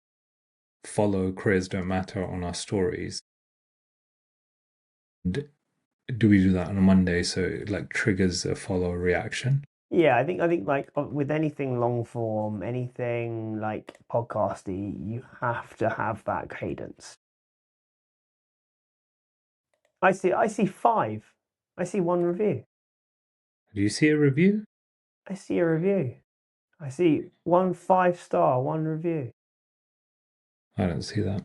Follow careers don't matter on our stories. And do we do that on a Monday so it like triggers a follow reaction? Yeah, I think like with anything long form, anything like podcasty, you have to have that cadence. I see five. I see one review. Do you see a review? I see a review. I see one 5 star, one review. I don't see that.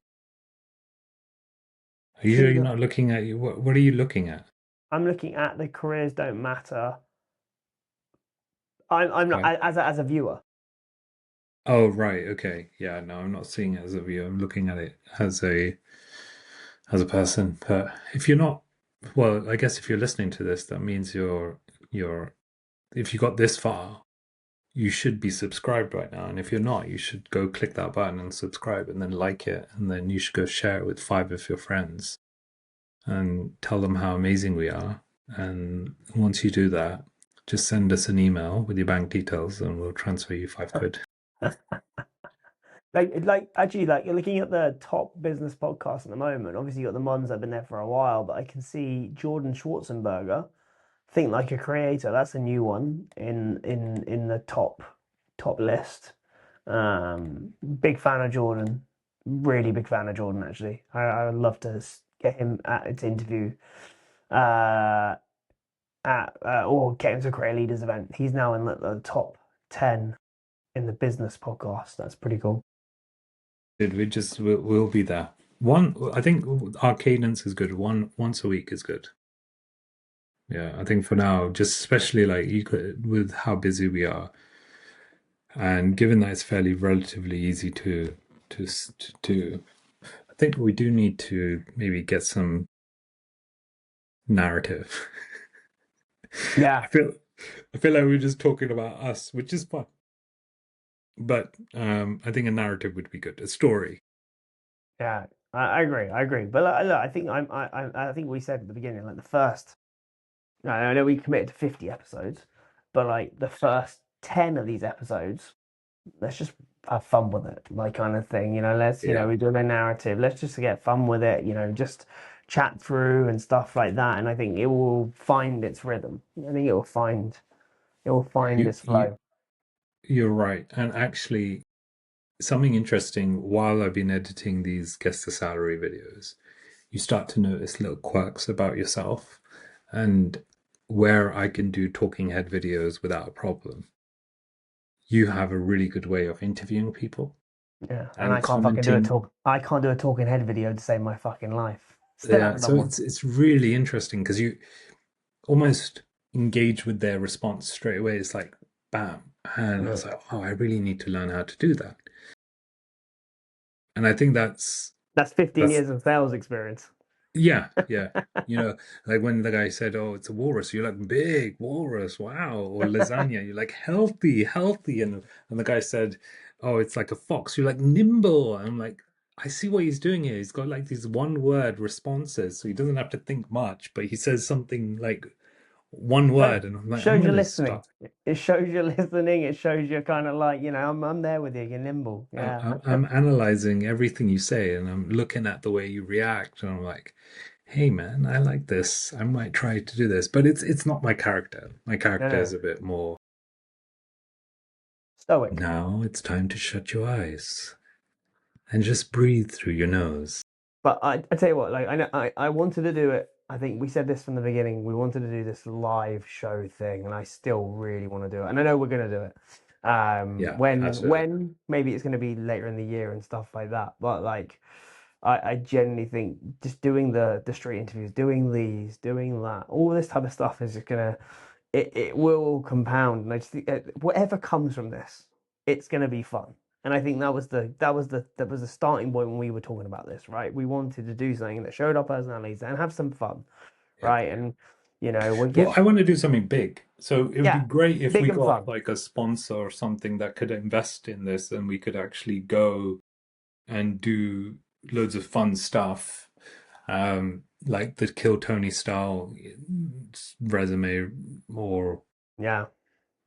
Are you sure See you're the not looking at you? What are you looking at? I'm looking at the careers don't matter. I'm not Right. as a viewer. Oh, right. Okay. Yeah, no, I'm not seeing it as a view. I'm looking at it as a person. But if you're not, well, I guess if you're listening to this, that means you're if you got this far, you should be subscribed right now. And if you're not, you should go click that button and subscribe and then like it. And then you should go share it with 5 of your friends and tell them how amazing we are. And once you do that, just send us an email with your bank details and we'll transfer you £5. Like actually, like you're looking at the top business podcasts at the moment. Obviously, you got the ones that have been there for a while, but I can see Jordan Schwarzenberger, Think Like a Creator. That's a new one in the top list. Big fan of Jordan. Really big fan of Jordan. Actually, I would love to get him at its interview. Uh, or get him to a Creator Leaders event. He's now in the top 10 in the business podcast. That's pretty cool. We'll be there. One, I think our cadence is good. Once a week is good. Yeah, I think for now, just especially like you could with how busy we are, and given that it's fairly relatively easy to do, I think we do need to maybe get some narrative. I Yeah, feel I feel like we're just talking about us, which is fun. But I think a narrative would be good, a story. yeah, I agree. I agree. But look, I think I think we said at the beginning, like the first. I know we committed to 50 episodes, but like the first 10 of these episodes, let's just have fun with it, like kind of thing. Yeah, We're doing a narrative. Let's just get fun with it. Just chat through and stuff like that. And I think it will find its rhythm. I think it will find you its you flow. you're right. And actually, something interesting while I've been editing these guess the salary videos, you start to notice little quirks about yourself and where I can do talking head videos without a problem. You have a really good way of interviewing people Yeah, and and I can't fucking do a commenting. talk. I can't do a talking head video to save my fucking life. Still Yeah, haven't so done one. it's really interesting because you almost engage with their response straight away. It's like bam, and I was Yeah. like, oh, I really need to learn how to do that. And I think That's 15 that's years of sales experience. yeah, yeah. Like when the guy said, "Oh, it's a walrus," you're like, "Big walrus, wow!" Or lasagna, you're like, "Healthy, healthy," and the guy said, "Oh, it's like a fox," you're like, "Nimble." And I'm like, I see what he's doing here. He's got like these one-word responses, so he doesn't have to think much, but he says something like one So word, and I'm like, I'm shows you're gonna listening. stop. It shows you're listening. It shows you're kind of like, I'm there with you. You're nimble. Yeah. I'm analyzing everything you say, and I'm looking at the way you react, and I'm like, "Hey, man, I like this. I might try to do this." But it's not my character. My No, character is no. a bit more. Stoic. Now it's time to shut your eyes and just breathe through your nose. But I tell you what, like I know I wanted to do it. I think we said this from the beginning. We wanted to do this live show thing, and I still really want to do it. And I know we're gonna do it. Yeah, absolutely. When maybe it's gonna be later in the year and stuff like that. But like, I genuinely think just doing the street interviews, doing these, doing that, all this type of stuff is just gonna it will compound. And I just think whatever comes from this, it's gonna be fun. And I think that was the starting point when we were talking about this, right? We wanted to do something that showed our personalities and have some fun, Yeah. right? And we'll Well, get I want to do something big. So it would be yeah, great if big we and got fun. like a sponsor or something that could invest in this and we could actually go and do loads of fun stuff, like the Kill Tony style resume, or Yeah.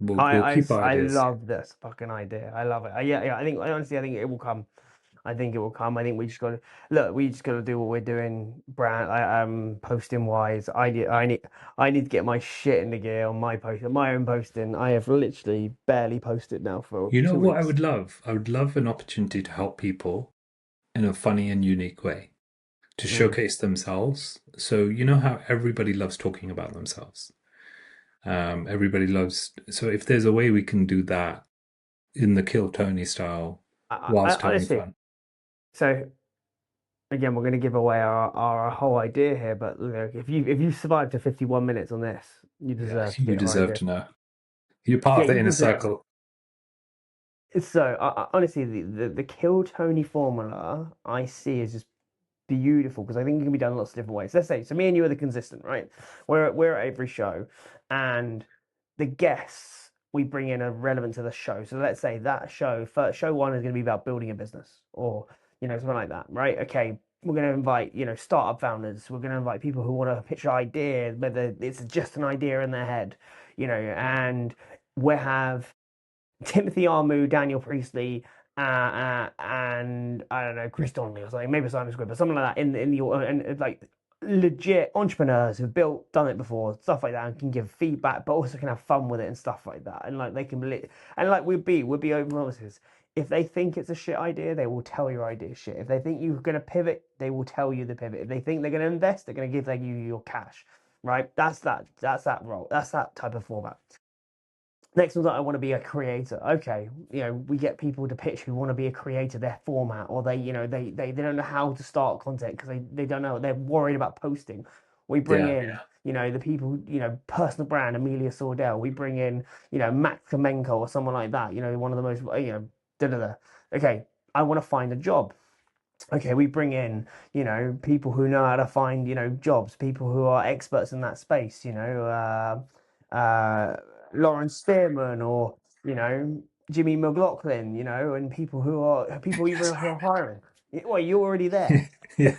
we'll keep our I ideas. love this fucking idea. I love it. Yeah, yeah. I think honestly, I think it will come. I think it will come. I think we just got to look. We just got to do what we're doing, brand. Posting wise, I need to get my shit into gear on my post, my own posting. I have literally barely posted now for You know two what I weeks. would love? I would love an opportunity to help people in a funny and unique way, to Mm. showcase themselves. So you know how everybody loves talking about themselves. Everybody loves. So if there's a way we can do that in the Kill Tony style whilst having Honestly, fun, so again, we're going to give away our whole idea here. But look, if you survived to 51 minutes on this, you yeah, deserve to you get our deserve idea. to know. You're part Yeah, of the you inner deserve. circle. So honestly, the Kill Tony formula I see is just beautiful because I think it can be done lots of different ways. Let's say, so me and you are the consistent, right? We're at every show, and the guests we bring in are relevant to the show. So let's say that show one is going to be about building a business, or something like that, right? Okay, we're going to invite startup founders. We're going to invite people who want to pitch ideas, whether it's just an idea in their head, and we have Timothy Armu, Daniel Priestley, and I don't know Chris Donnelly or something, maybe Simon Squid, but something like that in the and like legit entrepreneurs who've done it before, stuff like that, and can give feedback, but also can have fun with it and stuff like that, and like they can and like we'd be open promises. If they think it's a shit idea, they will tell your idea shit. If they think you're going to pivot, they will tell you the pivot. If they think they're going to invest, they're going to give you your cash, right? That's that role. That's that type of format. Next one's like, I want to be a creator. Okay, we get people to pitch who want to be a creator, their format, or they don't know how to start content because they don't know, they're worried about posting. We bring Yeah. in, the people, personal brand, Amelia Sordell. We bring in, Max Kamenko or someone like that, one of the most, da da da. Okay, I want to find a job. Okay, we bring in, people who know how to find, jobs, people who are experts in that space, Lawrence Spearman or, Jimmy McLaughlin, and people even who are hiring. Well, you're already there. Yeah.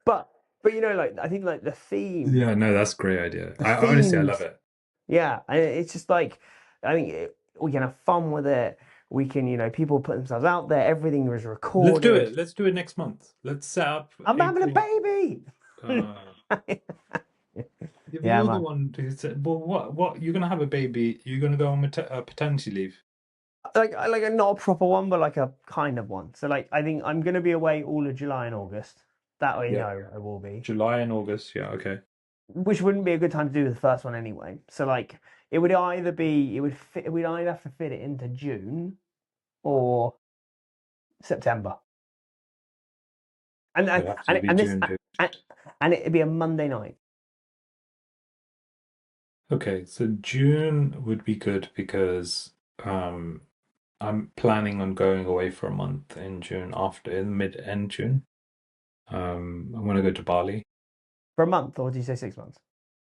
But, like, I think like Yeah, no, that's a great idea. the I honestly, I love themes, it. yeah, and it's just like, I think we can have fun with it. We can, people put themselves out there. Everything is Let's do recorded. it. Let's do it next month. Let's set up I'm having a April. baby. Uh, yeah, but Yeah, you're the man. one who said, well, what, you're gonna have a baby, you're gonna go on paternity leave. Like a not a proper one, but like a kind of one. So like I think I'm gonna be away all of July and August. That I Yeah. know I will be. July and August. Yeah, okay. Which wouldn't be a good time to do the first one anyway. So like we'd either have to fit it into June or September. And It'll and have to and, be and this June too. and, and it'd be a Monday night. Okay, so June would be good because um I'm planning on going away for a month in June, after in mid-end June. I want to go to Bali. For a month, or did you say 6 months?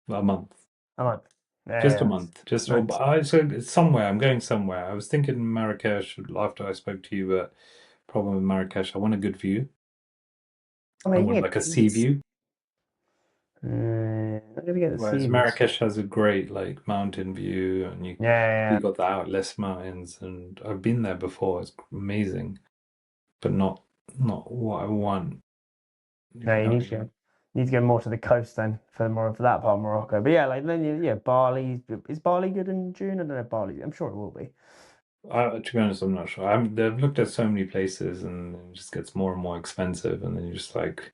A month. A month. Yeah, Just a yeah. month. Just Nice. so it's somewhere. I'm going somewhere. I was thinking Marrakesh after I spoke to you, but problem with Marrakesh, I want a good view. I I mean, want like a sea view. I'm gonna get the Whereas CVs. Marrakesh has a great like mountain view, and Yeah, yeah, you yeah. got the Atlas Mountains, and I've been there before. It's amazing, but not what I want, if No, you you know what need I to go. mean. You need to go more to the coast then for that part of Morocco. But yeah, like then yeah, Bali is Bali good in June? I don't know Bali. I'm sure it will be. To be honest, I'm not sure. They've looked at so many places, and it just gets more and more expensive, and then you're just like,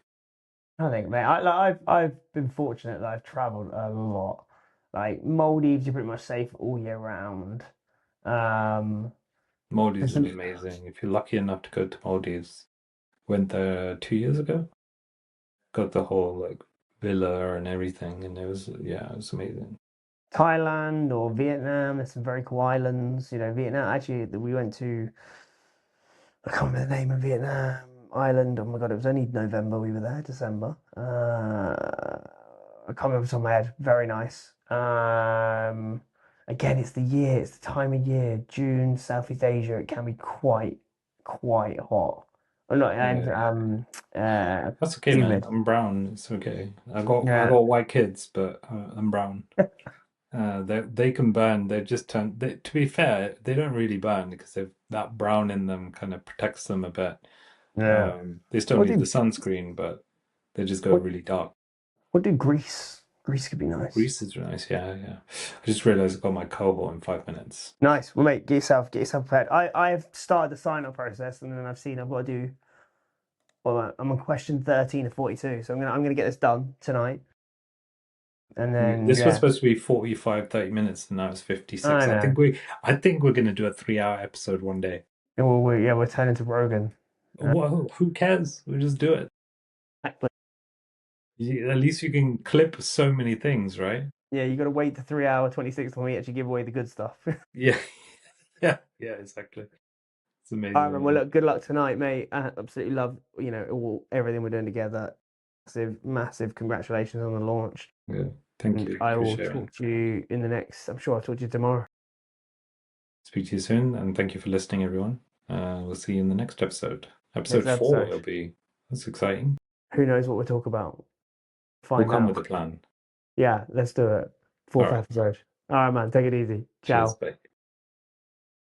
I think, mate. I've been fortunate that I've travelled a lot. Like Maldives, you're pretty much safe all year round. Um, Maldives there's is some amazing. If you're lucky enough to go to Maldives, went there 2 years ago. Got the whole like villa and everything, and it was, yeah, it was amazing. Thailand or Vietnam. There's some very cool islands. Vietnam. Actually, we went to. I can't remember the name of Vietnam island. Oh my god, it was only November we were there, December. I can't remember off the top of my head. Very nice. Again, it's the year, it's the time of year. June, Southeast Asia, it can be quite hot. I'm not, and Yeah. uh, That's okay, man. humid. I'm brown. It's okay. I Yeah. got white kids, but I'm brown. They can burn. They just turn. To be fair, they don't really burn because they've that brown in them kind of protects them a bit. Yeah. They still What need the do sunscreen, but they just go what really dark. what do Greece? Greece could be nice. Greece is nice. Yeah, yeah. I just realized I got my cohort in 5 minutes. Nice. Well, mate, get yourself prepared. I've started the sign up process, and then I've got to do. Well, I'm on question 13 of 42, so I'm gonna get this done tonight, and then This was yeah, supposed to be 45, 30 minutes, and now it's I 56. know. I think we're gonna do a 3 hour episode one day. We're turning to Rogan. Well, who cares? We'll just do it. Exactly. At least you can clip so many things, right? Yeah, you got to wait the 3 hour 26 when we actually give away the good stuff. Yeah, yeah, yeah, exactly. It's All right, man. amazing, Well, man. look, good luck tonight, mate. I absolutely love everything we're doing together. Massive, massive congratulations on the launch, Yeah, thank and you. I will Appreciate it. talk to you in the next. I'm sure I'll talk to you tomorrow. Speak to you soon, and thank you for listening, everyone. We'll see you in the next episode. Next Episode four, episode. it'll be. That's exciting. Who knows what we'll talk about? We'll Find come with out. a plan. Yeah, let's do it. All Fourth right. episode. All right, man. Take it easy. Cheers. Ciao. Bye.